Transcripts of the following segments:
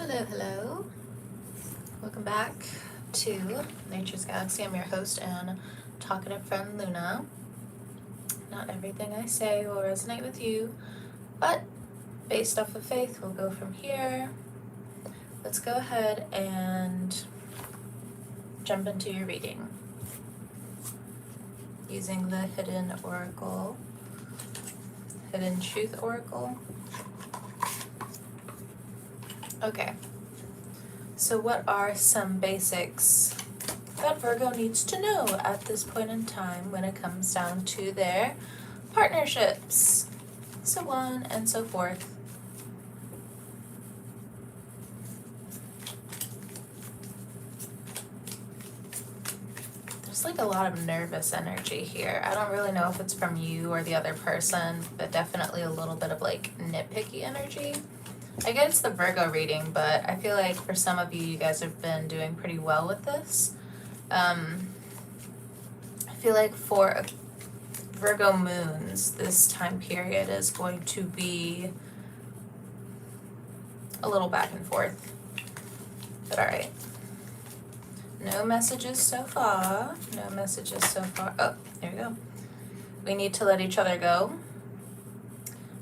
Hello, hello. Welcome back to Nature's Galaxy. I'm your host and talkative friend Luna. Not everything I say will resonate with you, but based off of faith, we'll go from here. Let's go ahead and jump into your reading using the Hidden Oracle, Hidden Truth Oracle. Okay. So what are some basics that Virgo needs to know at this point in time when it comes down to their partnerships, so on and so forth? There's like a lot of nervous energy here. I don't really know if it's from you or the other person, but definitely a little bit of like nitpicky energy. I get it's the Virgo reading, but I feel like for some of you, you guys have been doing pretty well with this. I feel like for Virgo moons, this time period is going to be a little back and forth. But all right. No messages so far. No messages so far. Oh, there we go. We need to let each other go.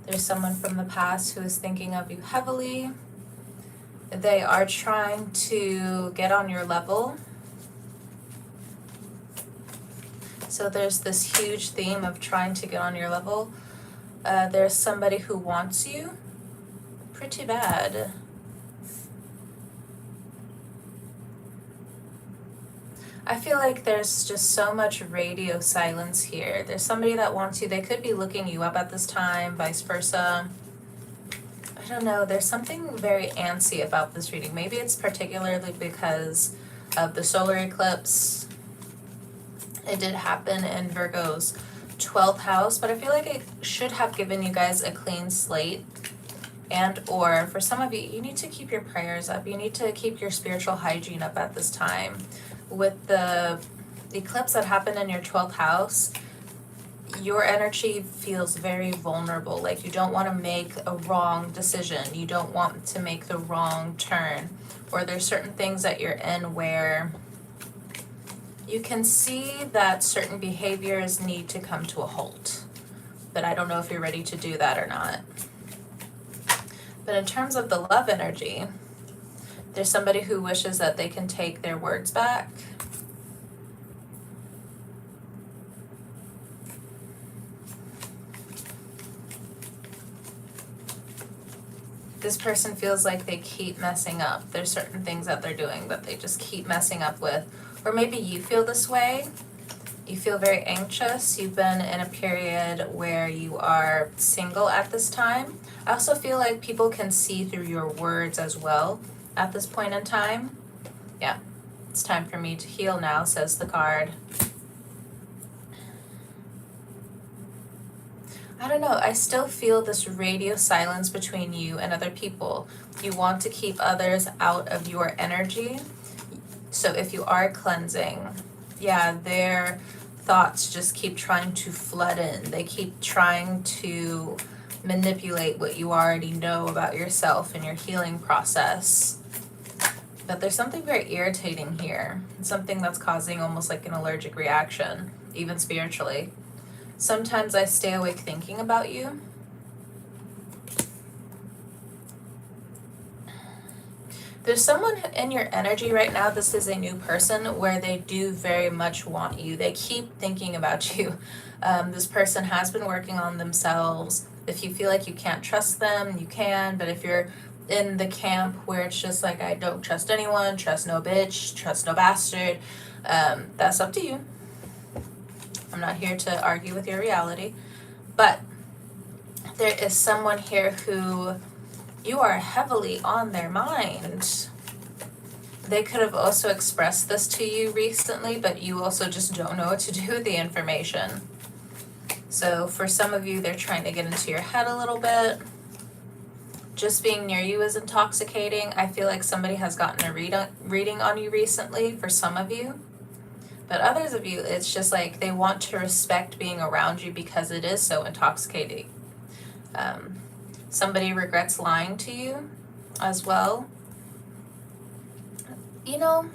There's someone from the past who is thinking of you heavily. They are trying to get on your level. So there's this huge theme of trying to get on your level. There's somebody who wants you pretty bad. I feel like there's just so much radio silence here. There's somebody that wants you. They could be looking you up at this time, vice versa. I don't know. There's something very antsy about this reading. Maybe it's particularly because of the solar eclipse. It did happen in Virgo's 12th house, but I feel like it should have given you guys a clean slate. And or for some of you, you need to keep your prayers up. You need to keep your spiritual hygiene up at this time. With the eclipse that happened in your 12th house, your energy feels very vulnerable. Like you don't want to make a wrong decision. You don't want to make the wrong turn. Or there's certain things that you're in where you can see that certain behaviors need to come to a halt. But I don't know if you're ready to do that or not. But in terms of the love energy, there's somebody who wishes that they can take their words back. This person feels like they keep messing up. There's certain things that they're doing that they just keep messing up with. Or maybe you feel this way. You feel very anxious. You've been in a period where you are single at this time. I also feel like people can see through your words as well at this point in time. Yeah, it's time for me to heal now, says the card. I don't know, I still feel this radio silence between you and other people. You want to keep others out of your energy. So if you are cleansing, yeah, their thoughts just keep trying to flood in. They keep trying to manipulate what you already know about yourself and your healing process. But there's something very irritating here. Something that's causing almost like an allergic reaction, even spiritually. Sometimes I stay awake thinking about you. There's someone in your energy right now, this is a new person, where they do very much want you. They keep thinking about you. This person has been working on themselves. If you feel like you can't trust them, you can. But if you're in the camp where it's just like, I don't trust anyone, trust no bitch, trust no bastard, that's up to you. I'm not here to argue with your reality. But there is someone here who you are heavily on their mind. They could have also expressed this to you recently, but you also just don't know what to do with the information. So for some of you, they're trying to get into your head a little bit. Just being near you is intoxicating. I feel like somebody has gotten a reading on you recently for some of you. But others of you, it's just like they want to respect being around you because it is so intoxicating. Somebody regrets lying to you as well. you know,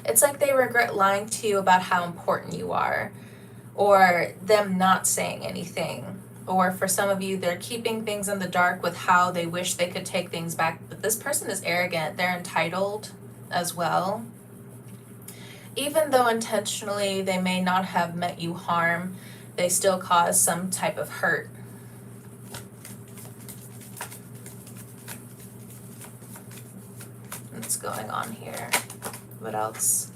it's like they regret lying to you about how important you are, or them not saying anything. Or for some of you, they're keeping things in the dark with how they wish they could take things back. But this person is arrogant. They're entitled as well. Even though intentionally they may not have meant you harm, they still cause some type of hurt. What's going on here? What else?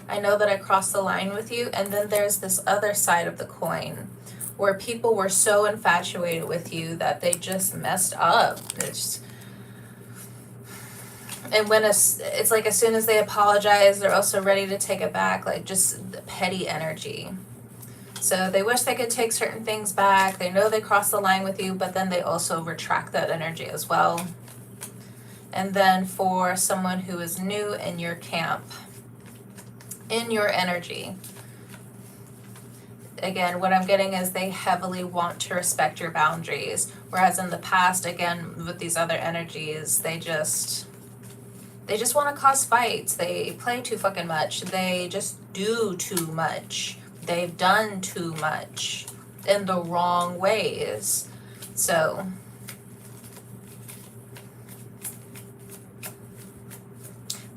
I know that I crossed the line with you, and then there's this other side of the coin where people were so infatuated with you that they just messed up. And when it's like as soon as they apologize, they're also ready to take it back, like just the petty energy. So they wish they could take certain things back. They know they crossed the line with you, but then they also retract that energy as well. And then for someone who is new in your camp, in your energy, again, what I'm getting is they heavily want to respect your boundaries. Whereas in the past, again, with these other energies, they just want to cause fights. They play too fucking much. They just do too much. They've done too much in the wrong ways. So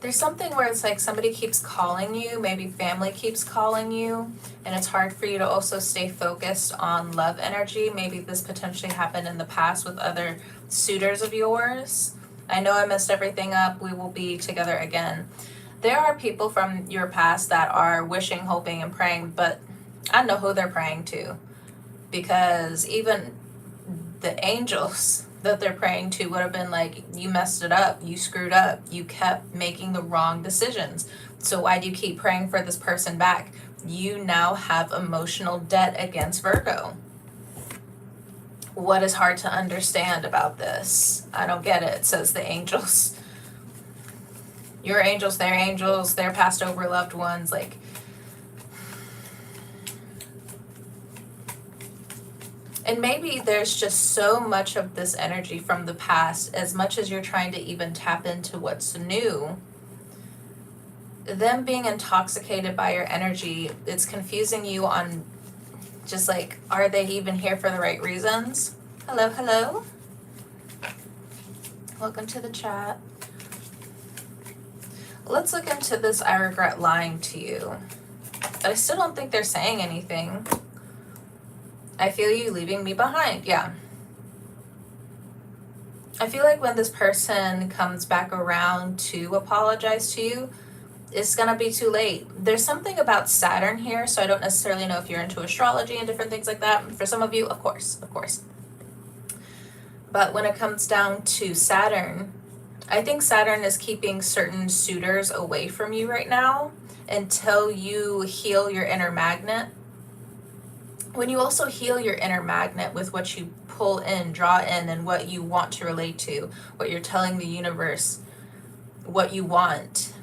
there's something where it's like somebody keeps calling you, maybe family keeps calling you, and it's hard for you to also stay focused on love energy. Maybe this potentially happened in the past with other suitors of yours. I know I messed everything up. We will be together again. There are people from your past that are wishing, hoping, and praying, but I know who they're praying to, because even the angels that they're praying to would have been like, you messed it up, you screwed up, you kept making the wrong decisions. So why do you keep praying for this person back? You now have emotional debt against Virgo. What is hard to understand about this? I don't get it, says the angels. Your angels, their passed over loved ones, like, and maybe there's just so much of this energy from the past, as much as you're trying to even tap into what's new, them being intoxicated by your energy, it's confusing you on just like, are they even here for the right reasons? Hello, hello. Welcome to the chat. Let's look into this I regret lying to you. But I still don't think they're saying anything. I feel you leaving me behind. Yeah. I feel like when this person comes back around to apologize to you, it's going to be too late. There's something about Saturn here, so I don't necessarily know if you're into astrology and different things like that. For some of you, of course. But when it comes down to Saturn, I think Saturn is keeping certain suitors away from you right now until you heal your inner magnet. When you also heal your inner magnet with what you pull in, draw in, and what you want to relate to, what you're telling the universe, what you want,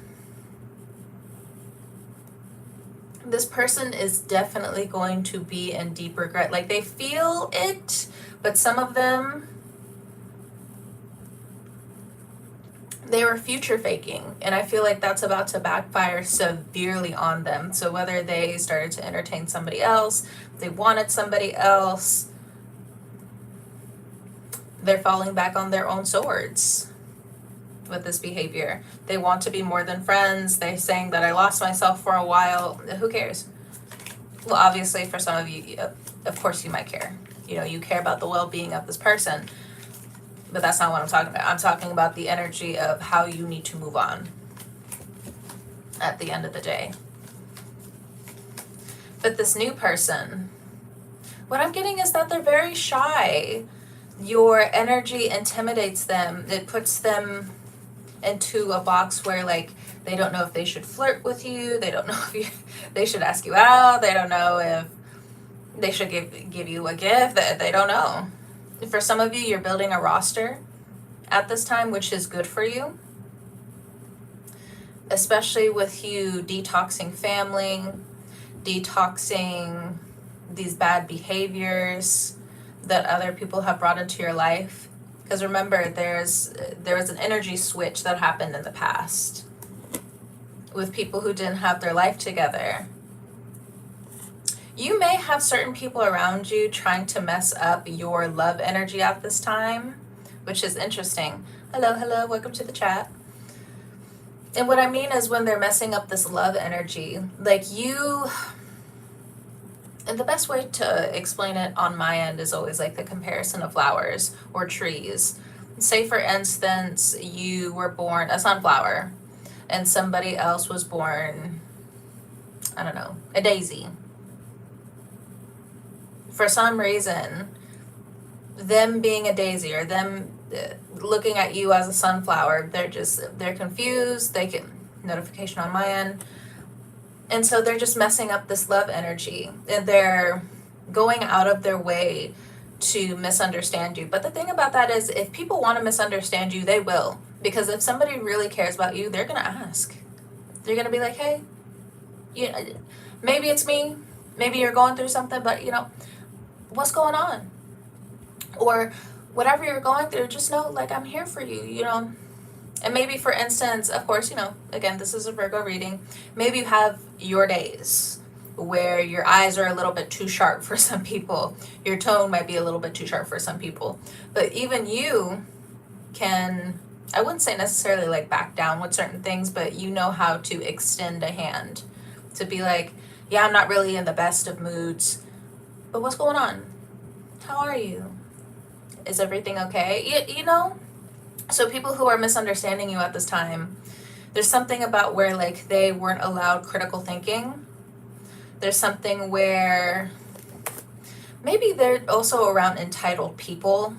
this person is definitely going to be in deep regret. Like, they feel it, but some of them, they were future faking, and I feel like that's about to backfire severely on them. So whether they started to entertain somebody else, they wanted somebody else, they're falling back on their own swords with this behavior. They want to be more than friends. They're saying that I lost myself for a while. Who cares? Well, obviously for some of you, of course you might care. You know, you care about the well-being of this person. But that's not what I'm talking about. I'm talking about the energy of how you need to move on at the end of the day. But this new person, what I'm getting is that they're very shy. Your energy intimidates them. It puts them into a box where, like, they don't know if they should flirt with you. They don't know if they should ask you out. They don't know if they should give you a gift. They don't know. For some of you, you're building a roster at this time, which is good for you. Especially with you detoxing family, detoxing these bad behaviors that other people have brought into your life. Because remember, there was an energy switch that happened in the past. with people who didn't have their life together. You may have certain people around you trying to mess up your love energy at this time, which is interesting. Hello, hello, welcome to the chat. And what I mean is when they're messing up this love energy, like you, and the best way to explain it on my end is always like the comparison of flowers or trees. Say for instance, you were born a sunflower and somebody else was born, I don't know, a daisy. For some reason, them being a daisy or them looking at you as a sunflower, they're confused. They get notification on my end. And so they're just messing up this love energy and they're going out of their way to misunderstand you. But the thing about that is if people want to misunderstand you, they will. Because if somebody really cares about you, they're going to ask. They're going to be like, hey, you know, maybe it's me. Maybe you're going through something, but you know, what's going on? Or whatever you're going through, just know like I'm here for you, you know. And maybe for instance, of course, you know, again, this is a Virgo reading. Maybe you have your days where your eyes are a little bit too sharp for some people. Your tone might be a little bit too sharp for some people. But even you can, I wouldn't say necessarily like back down with certain things, but you know how to extend a hand to be like, yeah, I'm not really in the best of moods, but what's going on? How are you? Is everything okay? You know? So people who are misunderstanding you at this time, there's something about where like they weren't allowed critical thinking. There's something where maybe they're also around entitled people.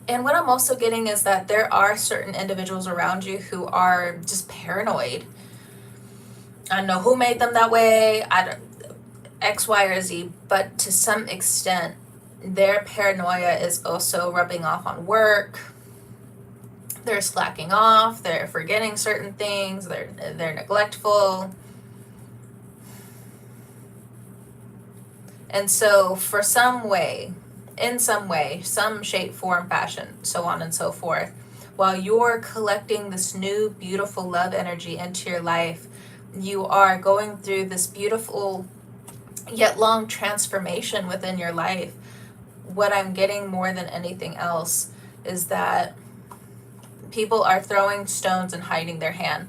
And what I'm also getting is that there are certain individuals around you who are just paranoid. I don't know who made them that way, I don't, X, Y, or Z, but to some extent, their paranoia is also rubbing off on work. They're slacking off, they're forgetting certain things, they're neglectful. And so for some way, in some way, some shape, form, fashion, so on and so forth, while you're collecting this new beautiful love energy into your life, you are going through this beautiful yet long transformation within your life. What I'm getting more than anything else is that people are throwing stones and hiding their hand.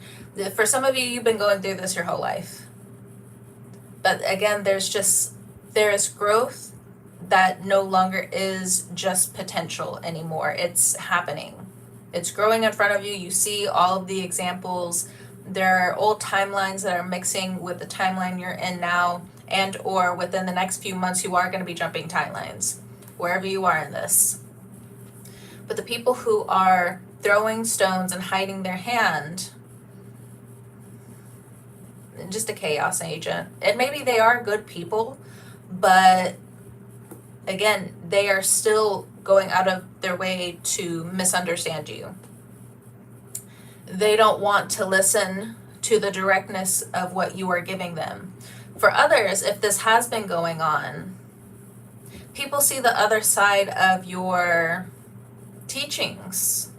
For some of you, you've been going through this your whole life. But again, there is growth that no longer is just potential anymore. It's happening. It's growing in front of you. You see all of the examples. There are old timelines that are mixing with the timeline you're in now, and or within the next few months, you are going to be jumping timelines, wherever you are in this. But the people who are throwing stones and hiding their hand, just a chaos agent. And maybe they are good people, but again, they are still going out of their way to misunderstand you. They don't want to listen to the directness of what you are giving them. For others, if this has been going on, people see the other side of your teachings,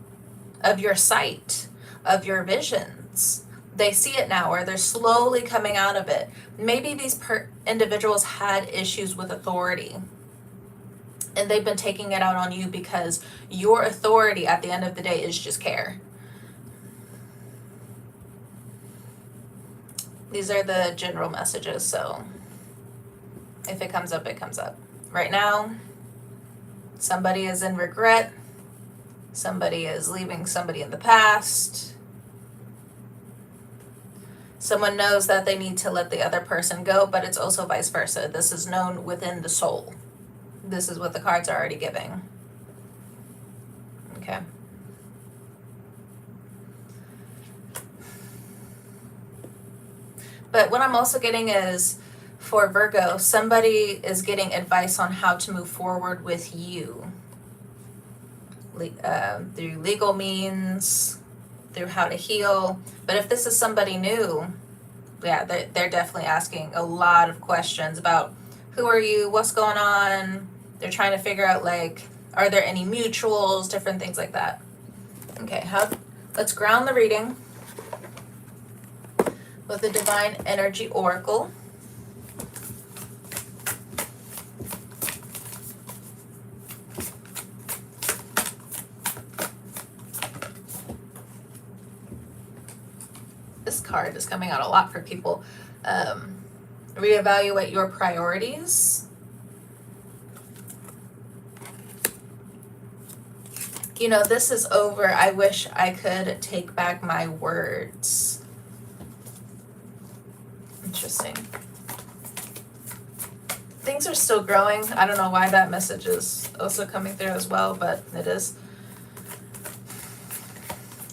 of your sight, of your visions. They see it now, or they're slowly coming out of it. Maybe these individuals had issues with authority, and they've been taking it out on you because your authority at the end of the day is just care. These are the general messages, so if it comes up, it comes up. Right now, somebody is in regret. Somebody is leaving somebody in the past. Someone knows that they need to let the other person go, but it's also vice versa. This is known within the soul. This is what the cards are already giving. Okay. But what I'm also getting is, for Virgo, somebody is getting advice on how to move forward with you. Through legal means, through how to heal. But if this is somebody new, yeah, they're definitely asking a lot of questions about who are you, what's going on. They're trying to figure out, like, are there any mutuals, different things like that. Okay, let's ground the reading. with the Divine Energy Oracle. This card is coming out a lot for people. Reevaluate your priorities. You know, this is over. I wish I could take back my words. Interesting. Things are still growing. I don't know why that message is also coming through as well, but it is.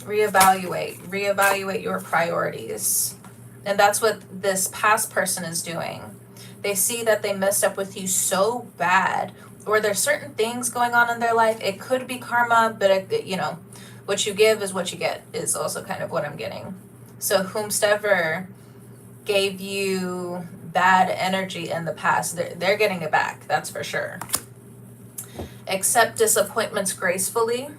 Reevaluate your priorities. And that's what this past person is doing. They see that they messed up with you so bad, or there's certain things going on in their life. It could be karma, but you know, what you give is what you get is also kind of what I'm getting. So whomsoever gave you bad energy in the past, they're getting it back, that's for sure. Accept disappointments gracefully.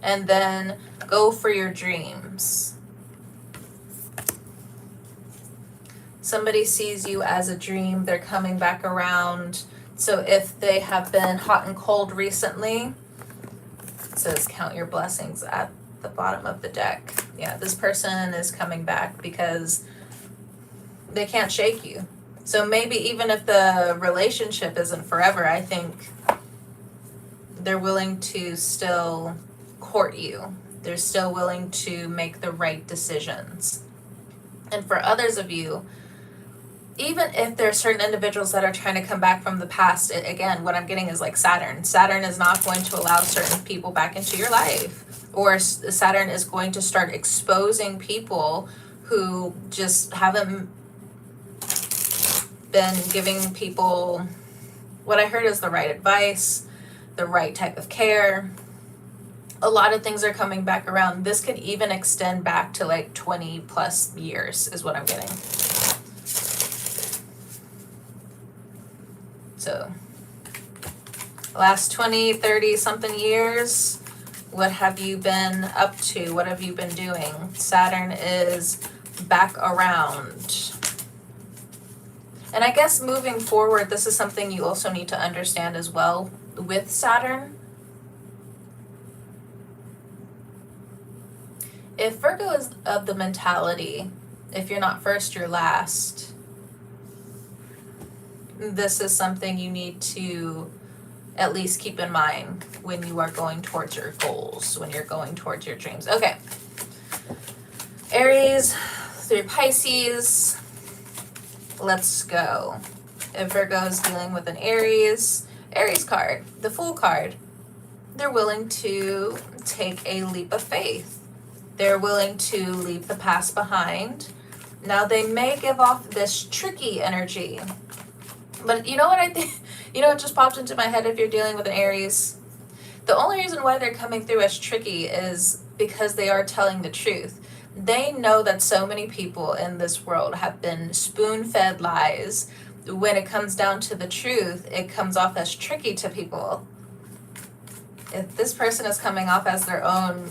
And then go for your dreams. Somebody sees you as a dream, they're coming back around. So if they have been hot and cold recently, it says count your blessings at the bottom of the deck. Yeah, this person is coming back because they can't shake you. So maybe even if the relationship isn't forever, I think they're willing to still court you. They're still willing to make the right decisions. And for others of you, even if there are certain individuals that are trying to come back from the past, again, what I'm getting is like Saturn. Saturn is not going to allow certain people back into your life. Or Saturn is going to start exposing people who just haven't been giving people what I heard is the right advice, the right type of care. A lot of things are coming back around. This could even extend back to like 20 plus years is what I'm getting. So last 20, 30 something years, what have you been up to? What have you been doing? Saturn is back around. And I guess moving forward, this is something you also need to understand as well with Saturn. If Virgo is of the mentality, if you're not first, you're last, this is something you need to at least keep in mind when you are going towards your goals, when you're going towards your dreams. Okay. Aries through Pisces. Let's go. If Virgo is dealing with an Aries card, the Fool card, they're willing to take a leap of faith. They're willing to leave the past behind. Now they may give off this tricky energy. But you know what I think? You know what just popped into my head if you're dealing with an Aries? The only reason why they're coming through as tricky is because they are telling the truth. They know that so many people in this world have been spoon-fed lies. When it comes down to the truth, it comes off as tricky to people. If this person is coming off as their own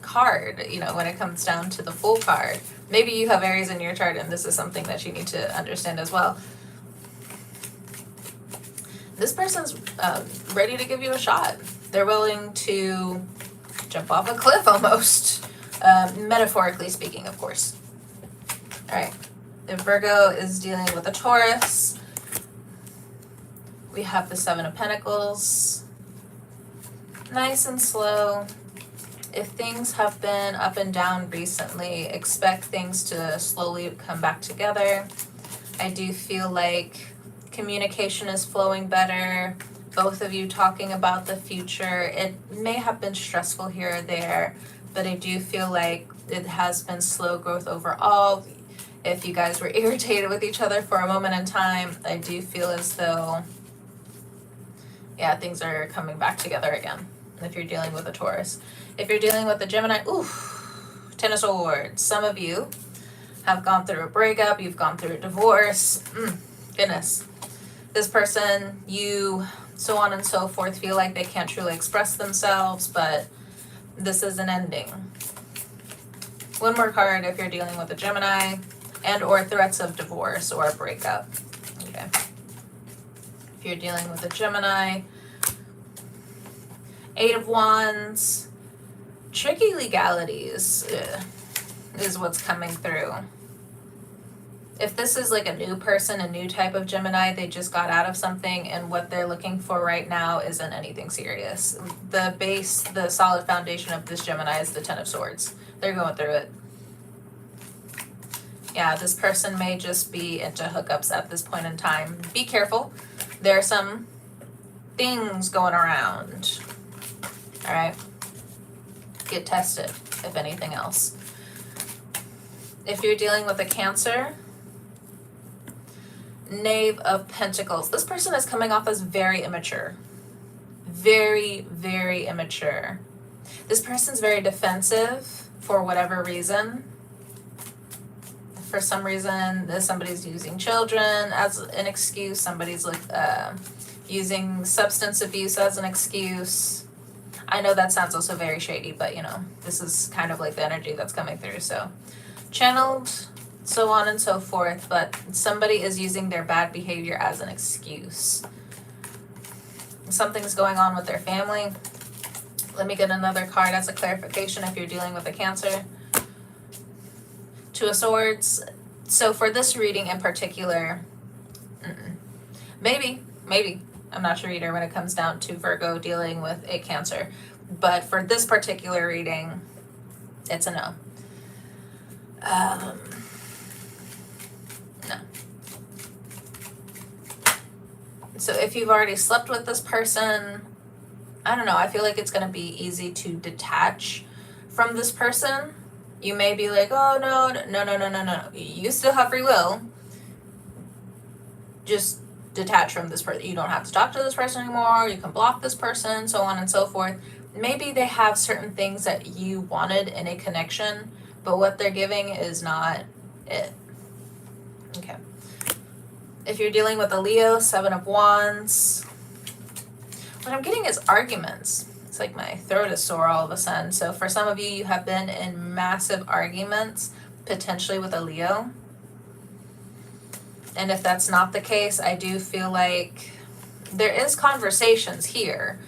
card, you know, when it comes down to the Fool card, maybe you have Aries in your chart and this is something that you need to understand as well. This person's ready to give you a shot. They're willing to jump off a cliff almost, metaphorically speaking, of course. All right, if Virgo is dealing with a Taurus, we have the Seven of Pentacles. Nice and slow. If things have been up and down recently, expect things to slowly come back together. I do feel like communication is flowing better. Both of you talking about the future. It may have been stressful here or there, but I do feel like it has been slow growth overall. If you guys were irritated with each other for a moment in time, I do feel as though, yeah, things are coming back together again. If you're dealing with a Taurus. If you're dealing with a Gemini, Ten of Swords. Some of you have gone through a breakup, you've gone through a divorce. Goodness. This person, you, so on and so forth, feel like they can't truly express themselves, but this is an ending. One more card if you're dealing with a Gemini and or threats of divorce or a breakup. Okay. If you're dealing with a Gemini, 8 of Wands, tricky legalities is what's coming through. If this is like a new person, a new type of Gemini, they just got out of something and what they're looking for right now isn't anything serious. The base, the solid foundation of this Gemini is the 10 of Swords. They're going through it. Yeah, this person may just be into hookups at this point in time. Be careful. There are some things going around. All right. Get tested, if anything else. If you're dealing with a Cancer, Knave of Pentacles. This person is coming off as very immature. Very, very immature. This person's very defensive for whatever reason. For some reason, somebody's using children as an excuse. Somebody's like using substance abuse as an excuse. I know that sounds also very shady, but you know, this is kind of like the energy that's coming through. So channeled, so on and so forth, but somebody is using their bad behavior as an excuse. Something's going on with their family. Let me get another card as a clarification if you're dealing with a Cancer. 2 of Swords. So for this reading in particular, maybe, I'm not your reader when it comes down to Virgo dealing with a Cancer. But for this particular reading, it's a no. No. So if you've already slept with this person, I don't know, I feel like it's going to be easy to detach from this person. You may be like, oh, no. You still have free will. Just detach from this person. You don't have to talk to this person anymore. You can block this person, so on and so forth. Maybe they have certain things that you wanted in a connection, but what they're giving is not it. Okay. If you're dealing with a Leo, 7 of Wands. What I'm getting is arguments. It's like my throat is sore all of a sudden. So for some of you, you have been in massive arguments, potentially with a Leo. And if that's not the case, I do feel like there is conversations here.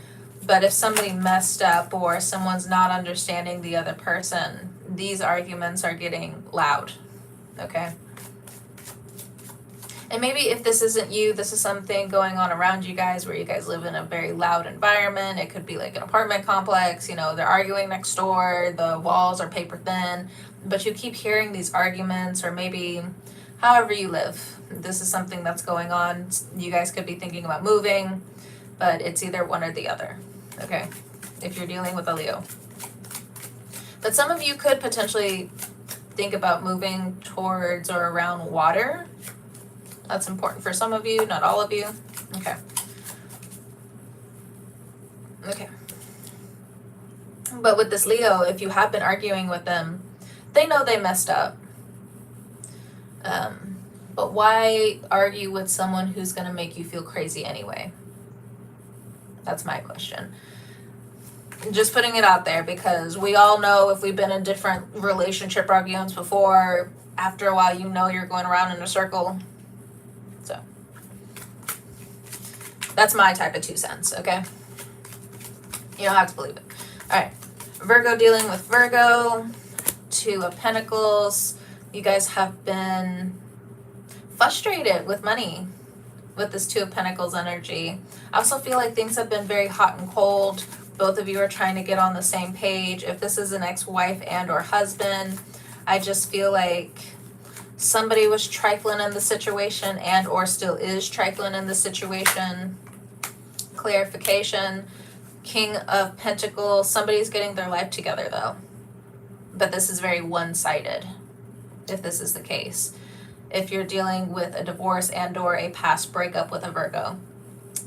But if somebody messed up or someone's not understanding the other person, these arguments are getting loud. Okay? And maybe if this isn't you, this is something going on around you guys where you guys live in a very loud environment. It could be like an apartment complex, you know, they're arguing next door, the walls are paper thin, but you keep hearing these arguments, or maybe however you live. This is something that's going on. You guys could be thinking about moving, but it's either one or the other, okay, if you're dealing with a Leo. But some of you could potentially think about moving towards or around water. That's important for some of you, not all of you. Okay. Okay. But with this Leo, if you have been arguing with them, they know they messed up. But why argue with someone who's going to make you feel crazy anyway? That's my question. Just putting it out there, because we all know if we've been in different relationship arguments before, after a while, you know you're going around in a circle. So that's my type of 2 cents, okay? You don't have to believe it. All right, Virgo dealing with Virgo, 2 of Pentacles. You guys have been frustrated with money with this 2 of Pentacles energy. I also feel like things have been very hot and cold. Both of you are trying to get on the same page. If this is an ex-wife and or husband, I just feel like somebody was trifling in the situation and or still is trifling in the situation. Clarification, King of Pentacles. Somebody's getting their life together though. But this is very one-sided, if this is the case. If you're dealing with a divorce and or a past breakup with a Virgo.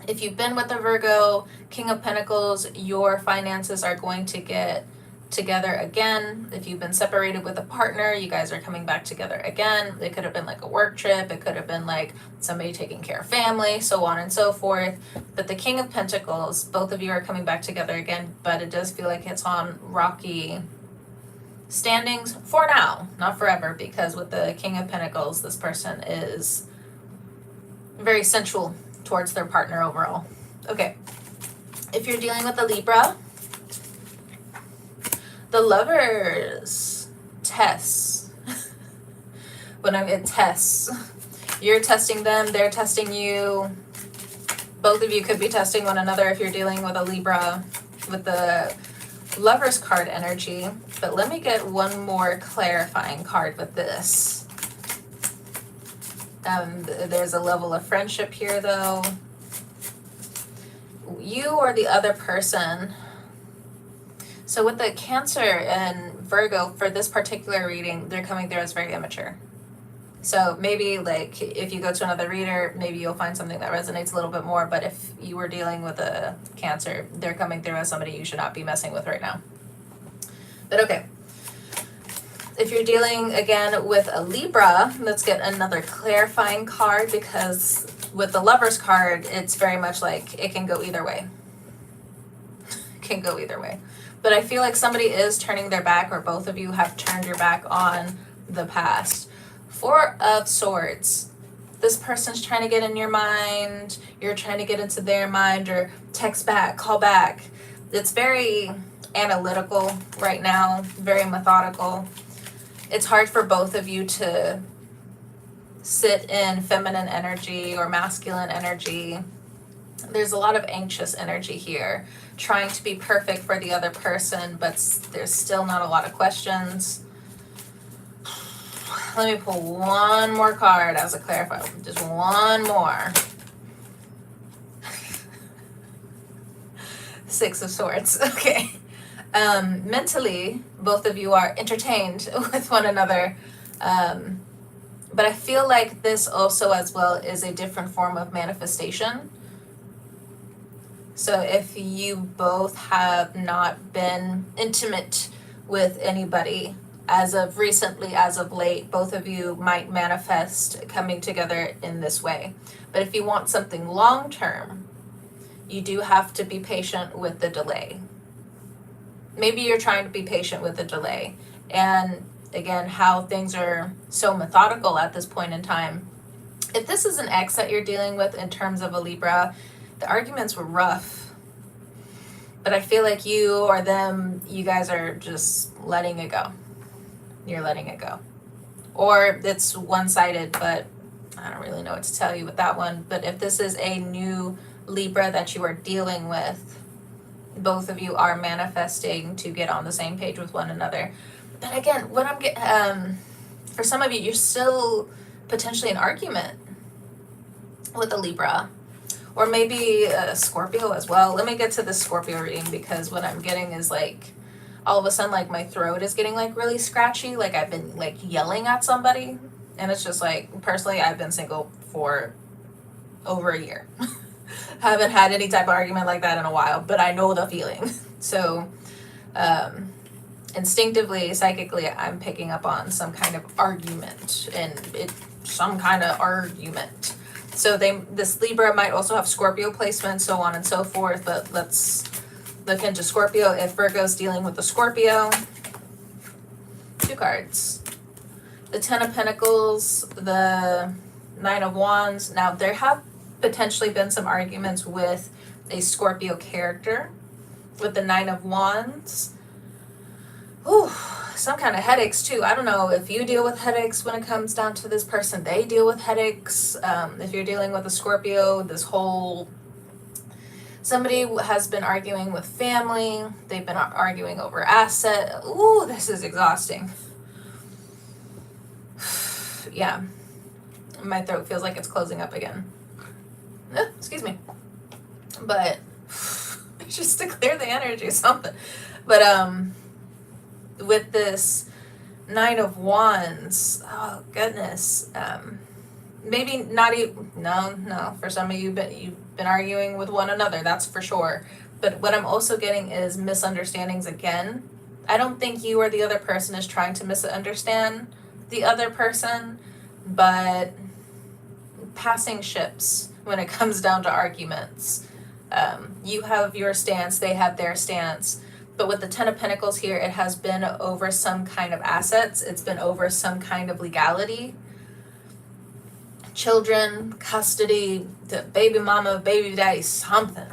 If you've been with a Virgo, King of Pentacles, your finances are going to get together again. If you've been separated with a partner, you guys are coming back together again. It could have been like a work trip. It could have been like somebody taking care of family, so on and so forth. But the King of Pentacles, both of you are coming back together again, but it does feel like it's on rocky standings for now, not forever, because with the King of Pentacles, this person is very sensual towards their partner overall. Okay, if you're dealing with a Libra, the Lovers tests. When I get tests, you're testing them, they're testing you. Both of you could be testing one another if you're dealing with a Libra with the Lovers card energy. But let me get one more clarifying card with this. There's a level of friendship here though. You or the other person. So with the Cancer and Virgo, for this particular reading, they're coming through as very immature. So maybe like if you go to another reader, maybe you'll find something that resonates a little bit more. But if you were dealing with a Cancer, they're coming through as somebody you should not be messing with right now. But okay. If you're dealing again with a Libra, let's get another clarifying card, because with the Lovers card, it's very much like it can go either way. It can go either way. But I feel like somebody is turning their back, or both of you have turned your back on the past. Four of Swords. This person's trying to get in your mind. You're trying to get into their mind, or text back, call back. It's very analytical right now, very methodical. It's hard for both of you to sit in feminine energy or masculine energy. There's a lot of anxious energy here, trying to be perfect for the other person, but there's still not a lot of questions. Let me pull one more card as a clarifier. Just one more. Six of Swords. Okay. Mentally, both of you are entertained with one another. But I feel like this also as well is a different form of manifestation. So if you both have not been intimate with anybody as of recently, as of late, both of you might manifest coming together in this way. But if you want something long-term, you do have to be patient with the delay. Maybe you're trying to be patient with the delay. And again, how things are so methodical at this point in time. If this is an ex that you're dealing with in terms of a Libra, the arguments were rough. But I feel like you or them, you guys are just letting it go. You're letting it go. Or it's one-sided, but I don't really know what to tell you with that one. But if this is a new Libra that you are dealing with, both of you are manifesting to get on the same page with one another. But again, what I'm getting, for some of you, you're still potentially in argument with a Libra. Or maybe a Scorpio as well. Let me get to the Scorpio reading, because what I'm getting is like, all of a sudden, like my throat is getting like really scratchy. Like I've been like yelling at somebody. And it's just like, personally, I've been single for over a year. Haven't had any type of argument like that in a while, but I know the feeling. So instinctively, psychically, I'm picking up on some kind of argument, and some kind of argument. So this Libra might also have Scorpio placement, so on and so forth. But let's look into Scorpio. If Virgo's dealing with the Scorpio, two cards. The Ten of Pentacles, the Nine of Wands. Now, there have potentially been some arguments with a Scorpio character. With the Nine of Wands, ooh, some kind of headaches too. I don't know if you deal with headaches when it comes down to this person. They deal with headaches. If you're dealing with a Scorpio, this whole... Somebody has been arguing with family. They've been arguing over asset. Ooh, this is exhausting. Yeah. My throat feels like it's closing up again. Excuse me. But just to clear the energy or something. But with this Nine of Wands, oh goodness. Maybe not even, no. For some of you, you've been arguing with one another, that's for sure. But what I'm also getting is misunderstandings again. I don't think you or the other person is trying to misunderstand the other person, but passing ships when it comes down to arguments. You have your stance, they have their stance. But with the Ten of Pentacles here, it has been over some kind of assets. It's been over some kind of legality. Children, custody, the baby mama, baby daddy, something.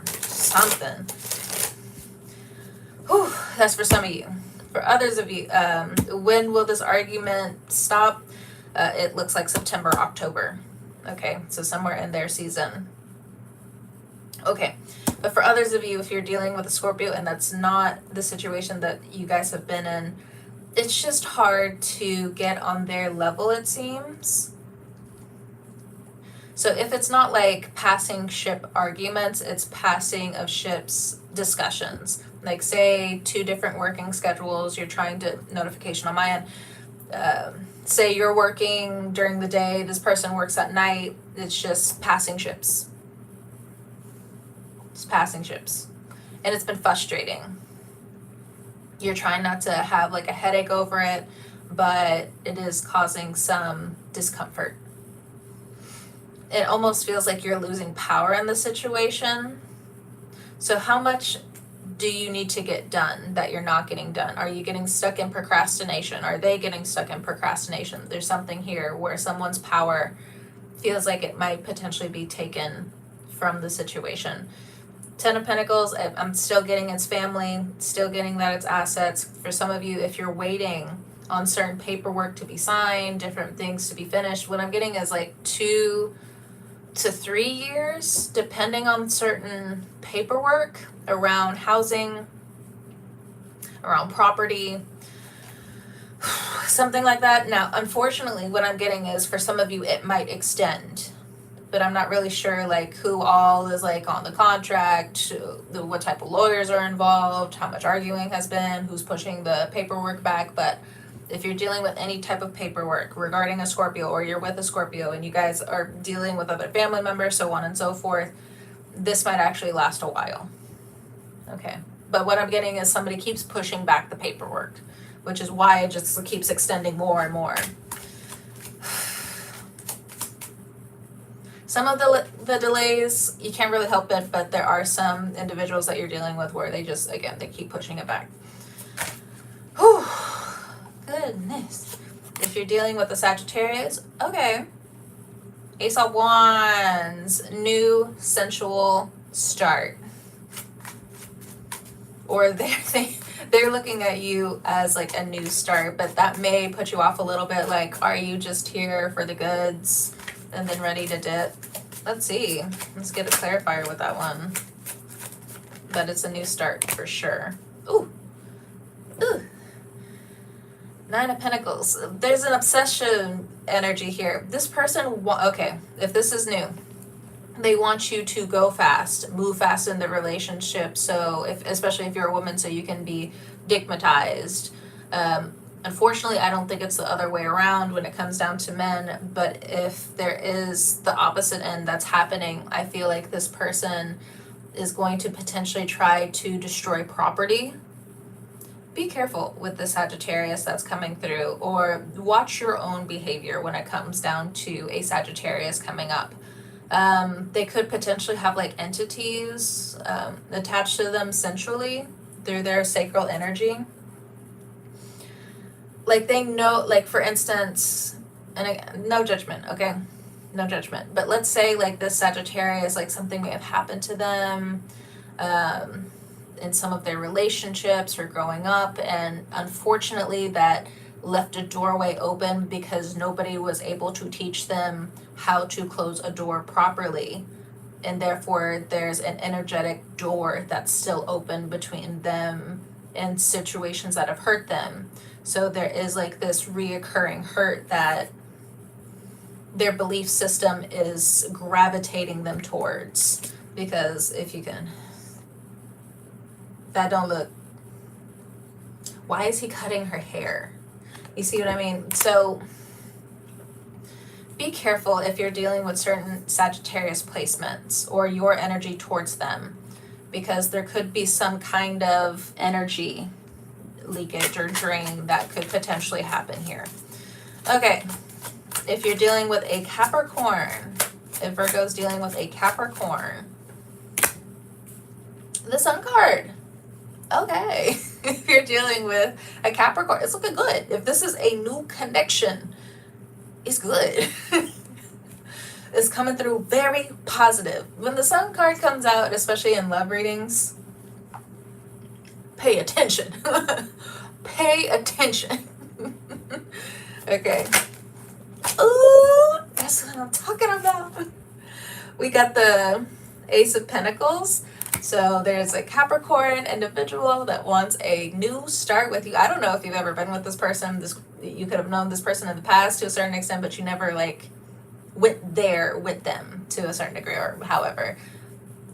Whew, that's for some of you. For others of you, when will this argument stop? It looks like September, October. Okay, so somewhere in their season. Okay, but for others of you, if you're dealing with a Scorpio and that's not the situation that you guys have been in, it's just hard to get on their level, it seems. So if it's not like passing ship arguments, it's passing of ships discussions. Like say 2 different working schedules, you're trying to, notification on my end, say you're working during the day, this person works at night, it's just passing ships. It's passing ships. And it's been frustrating. You're trying not to have like a headache over it, but it is causing some discomfort. It almost feels like you're losing power in the situation. So how much do you need to get done that you're not getting done? Are you getting stuck in procrastination? Are they getting stuck in procrastination? There's something here where someone's power feels like it might potentially be taken from the situation. Ten of Pentacles, I'm still getting it's family, still getting that it's assets. For some of you, if you're waiting on certain paperwork to be signed, different things to be finished, what I'm getting is like 2 to 3 years, depending on certain paperwork around housing, around property, something like that. Now, unfortunately, what I'm getting is for some of you, it might extend, but I'm not really sure like who all is like on the contract, what type of lawyers are involved, how much arguing has been, who's pushing the paperwork back. But if you're dealing with any type of paperwork regarding a Scorpio, or you're with a Scorpio and you guys are dealing with other family members, so on and so forth, this might actually last a while. Okay. But what I'm getting is somebody keeps pushing back the paperwork, which is why it just keeps extending more and more. Some of the delays, you can't really help it, but there are some individuals that you're dealing with where they just, again, they keep pushing it back. Whew. Goodness. If you're dealing with the Sagittarius, okay. Ace of Wands, new sensual start. Or they're looking at you as like a new start, but that may put you off a little bit. Like, are you just here for the goods and then ready to dip? Let's see. Let's get a clarifier with that one. But it's a new start for sure. Ooh. Ooh. 9 of Pentacles. There's an obsession energy here. This person, okay, if this is new, they want you to go fast, move fast in the relationship. So especially if you're a woman, so you can be digmatized. Unfortunately, I don't think it's the other way around when it comes down to men. But if there is the opposite end that's happening, I feel like this person is going to potentially try to destroy property. Be careful with the Sagittarius that's coming through, or watch your own behavior when it comes down to a Sagittarius coming up. They could potentially have like entities attached to them sensually through their sacral energy. Like they know, like for instance, and again, no judgment, okay? No judgment. But let's say like this Sagittarius, like something may have happened to them in some of their relationships or growing up, and unfortunately that left a doorway open because nobody was able to teach them how to close a door properly, and therefore there's an energetic door that's still open between them and situations that have hurt them. So there is like this reoccurring hurt that their belief system is gravitating them towards. Because if you can, that don't look, why is he cutting her hair? You see what I mean? So be careful if you're dealing with certain Sagittarius placements or your energy towards them, because there could be some kind of energy leakage or drain that could potentially happen here. Okay, if you're dealing with a Capricorn, if Virgo's dealing with a Capricorn, the Sun card. Okay. If you're dealing with a Capricorn, it's looking good. If this is a new connection, it's good. It's coming through very positive. When the Sun card comes out, especially in love readings, pay attention. Pay attention. Okay. Ooh, that's what I'm talking about. We got the Ace of Pentacles. So there's a Capricorn individual that wants a new start with you. I don't know if you've ever been with this person. You could have known this person in the past to a certain extent, but you never like went there with them to a certain degree or however.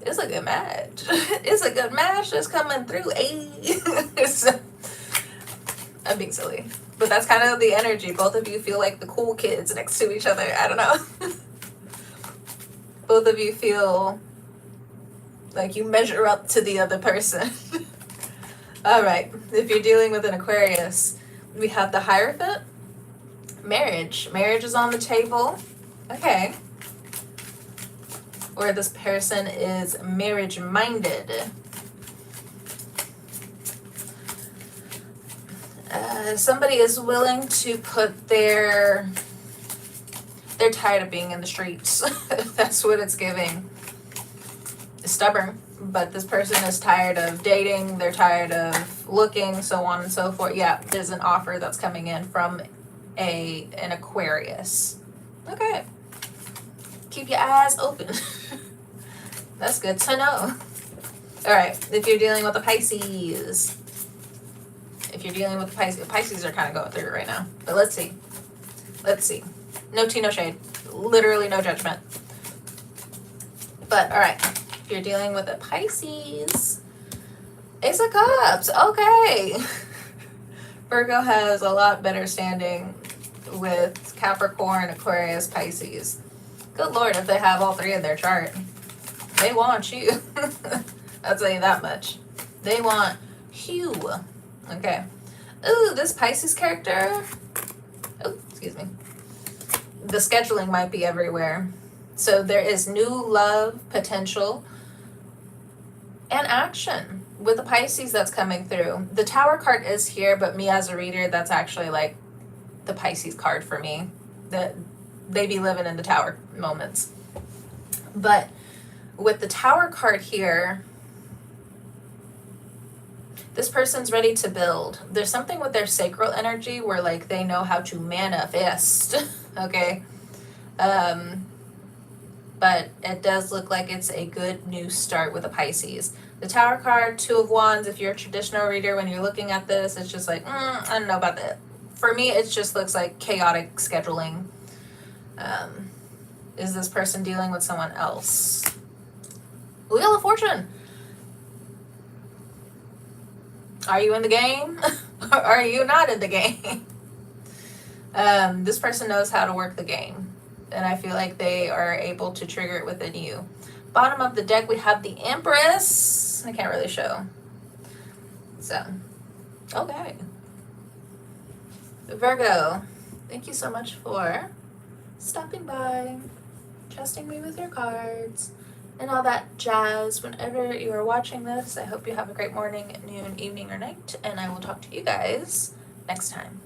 It's a good match. It's a good match that's coming through. So, I'm being silly. But that's kind of the energy. Both of you feel like the cool kids next to each other. I don't know. Both of you feel like you measure up to the other person. All right. If you're dealing with an Aquarius, we have the Hierophant. Marriage. Marriage is on the table. Okay. Or this person is marriage-minded. Somebody is willing to put they're tired of being in the streets. That's what it's giving. Stubborn, but this person is tired of dating, they're tired of looking, so on and so forth. Yeah, there's an offer that's coming in from an Aquarius. Okay. Keep your eyes open. That's good to know. All right, if you're dealing with a Pisces. If you're dealing with Pisces are kind of going through it right now. But let's see. Let's see. No tea, no shade. Literally no judgment. But all right. If you're dealing with a Pisces, Ace of Cups. Okay. Virgo has a lot better standing with Capricorn, Aquarius, Pisces. Good Lord, if they have all three in their chart. They want you. I'll tell you that much. They want you. Okay. Ooh, this Pisces character. Oh, excuse me. The scheduling might be everywhere. So there is new love potential and action with the Pisces that's coming through. The Tower card is here, but me as a reader, that's actually like the Pisces card for me. That they be living in the Tower moments. But with the Tower card here, this person's ready to build. There's something with their sacral energy where like they know how to manifest. Okay. But it does look like it's a good new start with a Pisces. The Tower card, Two of Wands, if you're a traditional reader, when you're looking at this, it's just like, I don't know about that. For me, it just looks like chaotic scheduling. Is this person dealing with someone else? Wheel of Fortune. Are you in the game? Or are you not in the game? This person knows how to work the game. And I feel like they are able to trigger it within you. Bottom of the deck, we have the Empress. I can't really show. So, okay. Virgo, thank you so much for stopping by, trusting me with your cards, and all that jazz. Whenever you are watching this, I hope you have a great morning, noon, evening, or night, and I will talk to you guys next time.